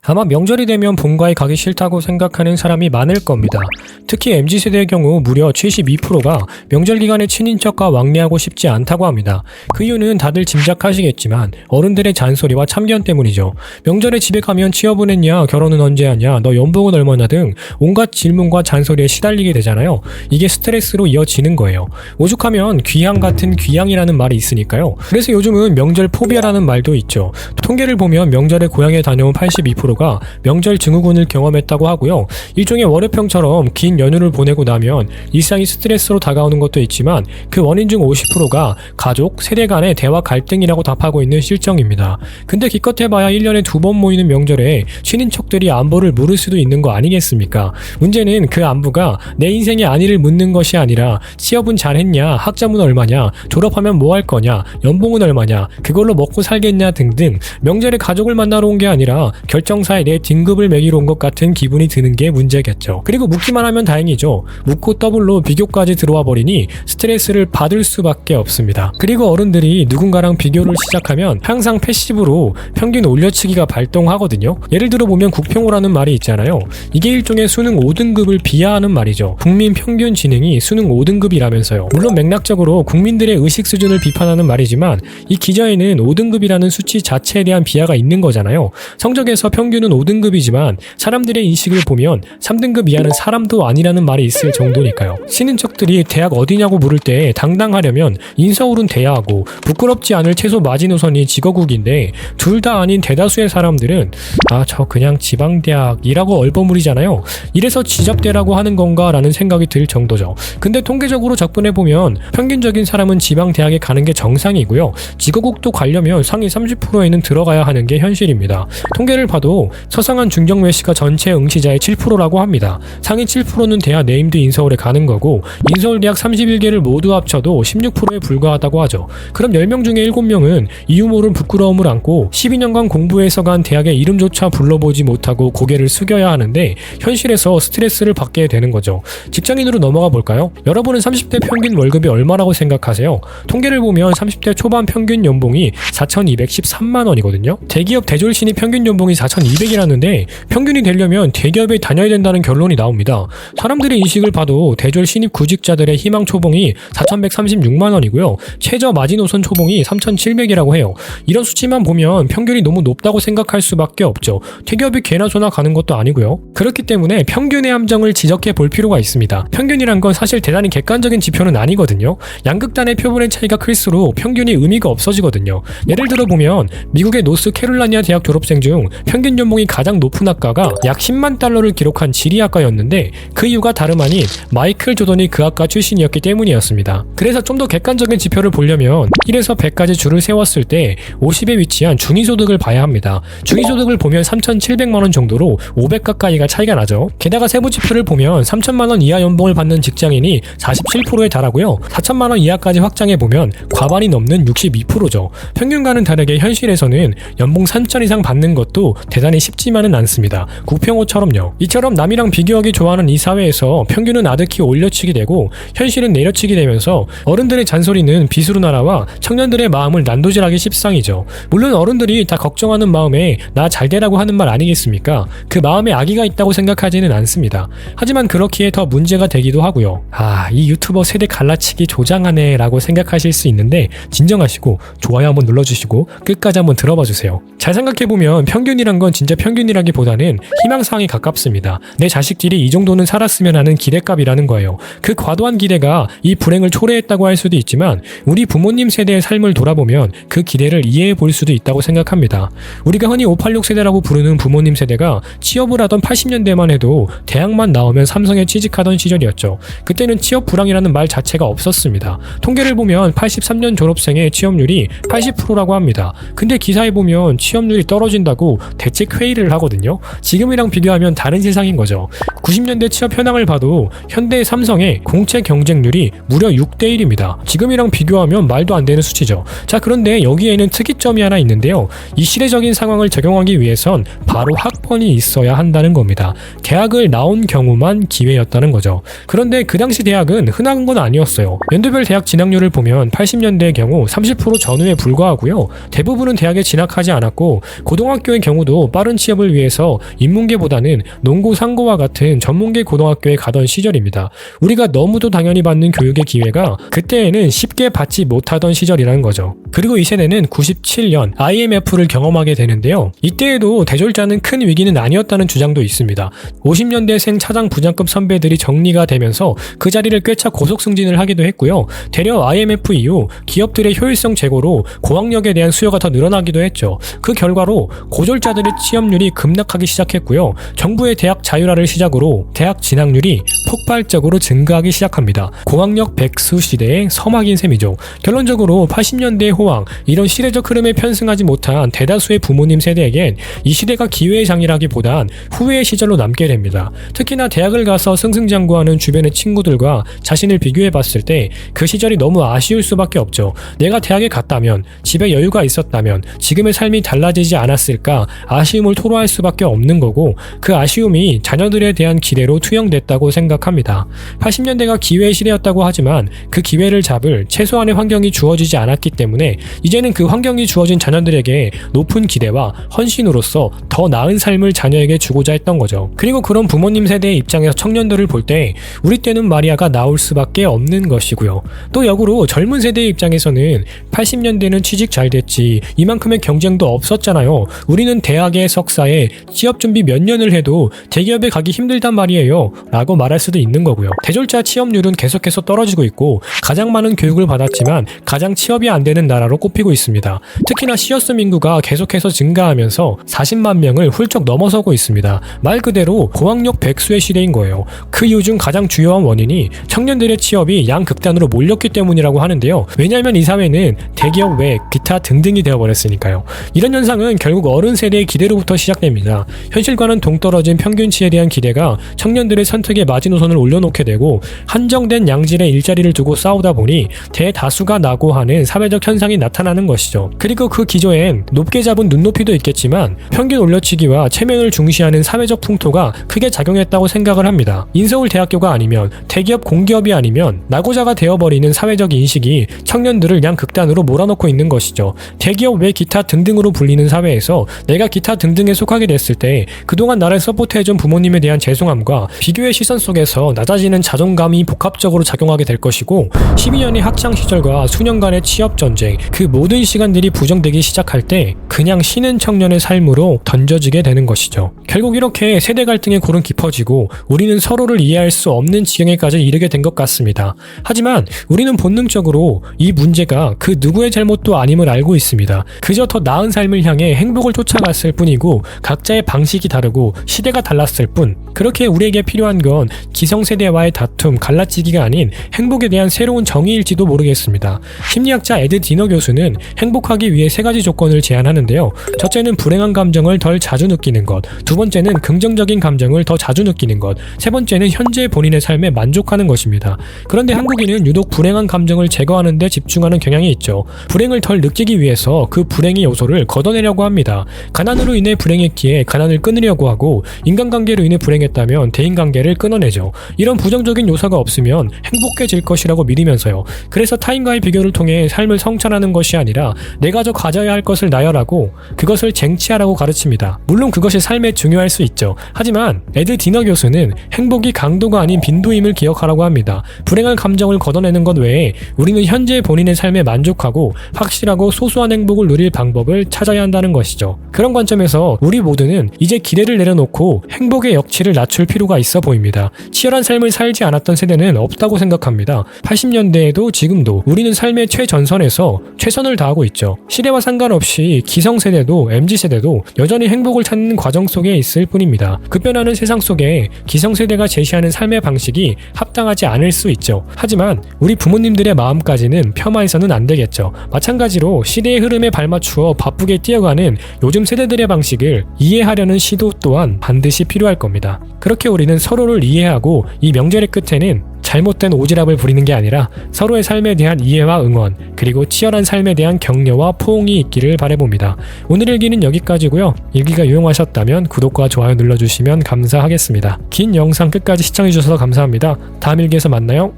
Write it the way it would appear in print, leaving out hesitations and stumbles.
아마 명절이 되면 본가에 가기 싫다고 생각하는 사람이 많을 겁니다. 특히 MZ세대의 경우 무려 72%가 명절 기간에 친인척과 왕래하고 싶지 않다고 합니다. 그 이유는 다들 짐작하시겠지만 어른들의 잔소리와 참견 때문이죠. 명절에 집에 가면 취업은 했냐, 결혼은 언제 하냐, 너 연봉은 얼마나 등 온갖 질문과 잔소리에 시달리게 되잖아요. 이게 스트레스로 이어지는 거예요. 오죽하면 귀향 같은 귀향이라는 말이 있으니까요. 그래서 요즘은 명절 포비아라는 말도 있죠. 통계를 보면 명절에 고향에 다녀온 82%가 명절 증후군을 경험했다고 하고요. 일종의 월요병처럼 긴 연휴를 보내고 나면 일상이 스트레스로 다가오는 것도 있지만 그 원인 중 50%가 가족, 세대 간의 대화 갈등이라고 답하고 있는 실정입니다. 근데 기껏 해봐야 1년에 2번 모이는 명절에 친인척들이 안부를 물을 수도 있는 거 아니겠습니까? 문제는 그 안부가 내 인생의 안위를 묻는 것이 아니라 취업은 잘했냐, 학점은 얼마냐, 졸업하면 뭐 할 거냐, 연봉은 얼마냐, 그걸로 먹고 살겠냐 등등 명절에 가족을 만나러 온 게 아니라 결정사에 내 등급을 매기러 온 것 같은 기분이 드는 게 문제겠죠. 그리고 묻기만 하면 다행이죠. 묻고 더블로 비교까지 들어와 버리니 스트레스를 받을 수밖에 없습니다. 그리고 어른들이 누군가랑 비교를 시작하면 항상 패시브로 평균 올려치기가 발동하거든요. 예를 들어 보면 국평호라는 말이 있잖아요. 이게 일종의 수능 5등급을 비하하는 말이죠. 국민 평균 지능이 수능 5등급이라면서요. 물론 맥락적으로 국민들의 의식 수준을 비판하는 말이지만 이 기저에는 5등급이라는 수치 자체에 대한 비하가 있는 거잖아요. 성적에서 평균은 5등급이지만 사람들의 인식을 보면 3등급 이하는 사람도 아니라는 말이 있을 정도니까요. 친인척들이 대학 어디냐고 물을 때 당당하려면 인서울은 대야하고 부끄럽지 않을 최소 마지노선이 직어국인데 둘 다 아닌 대다수의 사람들은 저 그냥 지방대학이라고 얼버무리잖아요. 이래서 지잡대라고 하는 건가 라는 생각이 들 정도죠. 근데 통계적으로 접근해보면 평균적인 사람은 지방대학에 가는 게 정상이고요. 직어국도 가려면 상위 30%에는 들어가야 하는 게 현실입니다. 통계를 봐도 서상한 중경외시가 전체 응시자의 7%라고 합니다. 상위 7%는 대하 네임드 인서울에 가는 거고 인서울대학 31개를 모두 합쳐도 16%에 불과하다고 하죠. 그럼 10명 중에 7명은 이유 모른 부끄러움을 안고 12년간 공부해서 간 대학의 이름조차 불러보지 못하고 고개를 숙여야 하는데 현실에서 스트레스를 받게 되는 거죠. 직장인으로 넘어가 볼까요? 여러분은 30대 평균 월급이 얼마라고 생각하세요? 통계를 보면 30대 초반 평균 연봉이 4,213만 원이거든요. 대기업 대졸신입 평균 연봉이 4,200이라는데 평균이 되려면 대기업에 다녀야 된다는 결론이 나옵니다. 사람들의 인식을 봐도 대졸 신입 구직자들의 희망 초봉이 4,136만 원이고요. 최저 마지노선 초봉이 3,700이라고 해요. 이런 수치만 보면 평균이 너무 높다고 생각할 수밖에 없죠. 대기업이 개나 소나 가는 것도 아니고요. 그렇기 때문에 평균의 함정을 지적해 볼 필요가 있습니다. 평균이란 건 사실 대단히 객관적인 지표는 아니거든요. 양극단의 표본의 차이가 클수록 평균이 의미가 없어지거든요. 예를 들어 보면 미국의 노스캐롤라이나 대학 졸업생 중 평균 연봉이 가장 높은 학과가 약 10만 달러를 기록한 지리학과였는데 그 이유가 다름 아닌 마이클 조던이 그 학과 출신이었기 때문이었습니다. 그래서 좀 더 객관적인 지표를 보려면 1에서 100까지 줄을 세웠을 때 50에 위치한 중위소득을 봐야 합니다. 중위소득을 보면 3,700만 원 정도로 500 가까이가 차이가 나죠. 게다가 세부 지표를 보면 3천만 원 이하 연봉을 받는 직장인이 47%에 달하고요. 4천만 원 이하까지 확장해 보면 과반이 넘는 62%죠. 평균과는 다르게 현실에서는 연봉 3천 이상 받는 것도 대단히 쉽지만은 않습니다. 국평호처럼요. 이처럼 남이랑 비교하기 좋아하는 이 사회에서 평균은 아득히 올려치기 되고 현실은 내려치기 되면서 어른들의 잔소리는 빗으로 날아와 청년들의 마음을 난도질하기 십상이죠. 물론 어른들이 다 걱정하는 마음에 나 잘되라고 하는 말 아니겠습니까? 그 마음에 악의가 있다고 생각하지는 않습니다. 하지만 그렇기에 더 문제가 되기도 하고요. 이 유튜버 세대 갈라치기 조장하네 라고 생각하실 수 있는데 진정하시고 좋아요 한번 눌러주시고 끝까지 한번 들어봐 주세요. 잘 생각해보면 평균이란 건 진짜 평균이라기보다는 희망사항에 가깝습니다. 내 자식들이 이 정도는 살았으면 하는 기대값이라는 거예요. 그 과도한 기대가 이 불행을 초래했다고 할 수도 있지만 우리 부모님 세대의 삶을 돌아보면 그 기대를 이해해 볼 수도 있다고 생각합니다. 우리가 흔히 586 세대라고 부르는 부모님 세대가 취업을 하던 80년대만 해도 대학만 나오면 삼성에 취직하던 시절이었죠. 그때는 취업 불황이라는 말 자체가 없었습니다. 통계를 보면 83년 졸업생의 취업률이 80%라고 합니다. 근데 기사에 보면 취업률이 떨어진다고 대책 회의를 하거든요. 지금이랑 비교하면 다른 세상인 거죠. 90년대 취업 현황을 봐도 현대 삼성의 공채 경쟁률이 무려 6대1입니다. 지금이랑 비교하면 말도 안 되는 수치죠. 자, 그런데 여기에는 특이점이 하나 있는데요. 이 시대적인 상황을 적용하기 위해선 바로 학번이 있어야 한다는 겁니다. 대학을 나온 경우만 기회였다는 거죠. 그런데 그 당시 대학은 흔한 건 아니었어요. 연도별 대학 진학률을 보면 80년대의 경우 30% 전후에 불과하고요. 대부분은 대학에 진학하지 않았고 고등학교의 경우도 빠른 취업을 위해서 인문계보다는 농고, 상고와 같은 전문계 고등학교에 가던 시절입니다. 우리가 너무도 당연히 받는 교육의 기회가 그때에는 쉽게 받지 못하던 시절이라는 거죠. 그리고 이 세대는 97년 IMF를 경험하게 되는데요. 이때에도 대졸자는 큰 위기는 아니었다는 주장도 있습니다. 50년대생 차장 부장급 선배들이 정리가 되면서 그 자리를 꿰차 고속 승진을 하기도 했고요. 되려 IMF 이후 기업들의 효율성 제고로 고학력에 대한 수요가 더 늘어나기도 했죠. 그 결과로 고졸자들의 취업률이 급락하기 시작했고요. 정부의 대학 자율화를 시작으로 대학 진학률이 폭발적으로 증가하기 시작합니다. 고학력 백수 시대의 서막인 셈이죠. 결론적으로 80년대의 호황, 이런 시대적 흐름에 편승하지 못한 대다수의 부모님 세대에겐 이 시대가 기회의 장이라기보단 후회의 시절로 남게 됩니다. 특히나 대학을 가서 승승장구하는 주변의 친구들과 자신을 비교해봤을 때 그 시절이 너무 아쉬울 수밖에 없죠. 내가 대학에 갔다면, 집에 여유가 있었다면 지금의 삶이 달라지지 않았을까 아쉬움을 토로할 수밖에 없는 거고, 그 아쉬움이 자녀들에 대한 기대로 투영됐다고 생각합니다. 80년대가 기회의 시대였다고 하지만 그 기회를 잡을 최소한의 환경이 주어지지 않았기 때문에 이제는 그 환경이 주어진 자녀들에게 높은 기대와 헌신으로서 더 나은 삶을 자녀에게 주고자 했던 거죠. 그리고 그런 부모님 세대의 입장에서 청년들을 볼 때 우리 때는 마리아가 나올 수밖에 없는 것이고요. 또 역으로 젊은 세대의 입장에서는 80년대는 취직 잘 됐지, 이만큼의 경쟁도 없었잖아요. 우리는 대학에 석사에 취업 준비 몇 년을 해도 대기업에 가기 힘들단 말이에요 라고 말할 수도 있는 거고요. 대졸자 취업률은 계속해서 떨어지고 있고 가장 많은 교육을 받았지만 가장 취업이 안 되는 나라로 꼽히고 있습니다. 특히나 시어스 인구가 계속해서 증가하면서 40만 명을 훌쩍 넘어서고 있습니다. 말 그대로 고학력 백수의 시대인 거예요. 그 이유 중 가장 주요한 원인이 청년들의 취업이 양극단으로 몰렸기 때문이라고 하는데요. 왜냐하면 이 사회는 대기업 외 기타 등등이 되어버렸으니까요. 이런 현상은 결국 어른 세대의 기대로부터 시작됩니다. 현실과는 동떨어진 평균치에 대한 기대가 청년들의 선택의 마지노선을 올려놓게 되고 한정된 양질의 일자리를 두고 싸우다 보니 대다수가 낙오하는 사회적 현상이 나타나는 것이죠. 그리고 그 기조엔 높게 잡은 눈높이도 있겠지만 평균 올려치기와 체면을 중시하는 사회적 풍토가 크게 작용했다고 생각을 합니다. 인서울 대학교가 아니면 대기업 공기업이 아니면 낙오자가 되어버리는 사회적 인식이 청년들을 양극단으로 몰아넣고 있는 것이죠. 대기업 외 기타 등등으로 불리는 사회에서 내가 기타 등등에 속하게 됐을 때 그동안 나를 서포트해준 부모님에 대한 죄송함과 비교의 시선 속에서 낮아지는 자존감이 복합적으로 작용하게 될 것이고, 12년의 학창시절과 수년간의 취업전쟁, 그 모든 시간들이 부정되기 시작할 때 그냥 쉬는 청년의 삶으로 던져지게 되는 것이죠. 결국 이렇게 세대 갈등의 골은 깊어지고 우리는 서로를 이해할 수 없는 지경에까지 이르게 된 것 같습니다. 하지만 우리는 본능적으로 이 문제가 그 누구의 잘못도 아님을 알고 있습니다. 그저 더 나은 삶을 향해 행복을 쫓아갔을 뿐이고 각자의 방식이 다르고 시대가 달랐을 뿐, 그렇게 우리에게 필요한 건 기성세대와의 다툼, 갈라치기가 아닌 행복에 대한 새로운 정의일지도 모르겠습니다. 심리학자 에드 디너 교수는 행복하기 위해 세 가지 조건을 제안하는데요. 첫째는 불행한 감정을 덜 자주 느끼는 것, 두 번째는 긍정적인 감정을 더 자주 느끼는 것, 세 번째는 현재 본인의 삶에 만족하는 것입니다. 그런데 한국인은 유독 불행한 감정을 제거하는 데 집중하는 경향이 있죠. 불행을 덜 느끼기 위해서 그 불행의 요소를 걷어내려고 합니다. 가난으로 인해 불행했기에 가난을 끊으려고 하고, 인간관계로 인해 불행했다면 대인관계를 끊어내죠. 이런 부정적인 요소가 없으면 행복해질 것이라고 믿으면서요. 그래서 타인과의 비교를 통해 삶을 성찰하는 것이 아니라 내가 저 가져야 할 것을 나열하고 그것을 쟁취하라고 가르칩니다. 물론 그것이 삶에 중요할 수 있죠. 하지만 에드 디너 교수는 행복이 강도가 아닌 빈도임을 기억하라고 합니다. 불행한 감정을 걷어내는 것 외에 우리는 현재 본인의 삶에 만족하고 확실하고 소소한 행복을 누릴 방법을 찾아야 한다는 것이죠. 그런 관점에서 우리 모두는 이제 기대를 내려놓고 행복의 역치를 낮출 필요가 있어 보입니다. 치열한 삶을 살지 않았던 세대는 없다고 생각합니다. 80년대에도 지금도 우리는 삶의 최전선에서 최선을 다하고 있죠. 시대와 상관없이 기성세대도 MZ세대도 여전히 행복을 찾는 과정 속에 있을 뿐입니다. 급변하는 세상 속에 기성세대가 제시하는 삶의 방식이 합당하지 않을 수 있죠. 하지만 우리 부모님들의 마음까지는 폄하해서는 안 되겠죠. 마찬가지로 시대의 흐름에 발맞추어 바쁘게 뛰어가는 요즘 세대들의 방식을 이해하려는 시도 또한 반드시 필요할 겁니다. 그렇게 우리는 서로를 이해하고 이 명절의 끝에는 잘못된 오지랖을 부리는 게 아니라 서로의 삶에 대한 이해와 응원, 그리고 치열한 삶에 대한 격려와 포옹이 있기를 바라봅니다. 오늘 일기는 여기까지고요. 일기가 유용하셨다면 구독과 좋아요 눌러주시면 감사하겠습니다. 긴 영상 끝까지 시청해주셔서 감사합니다. 다음 일기에서 만나요.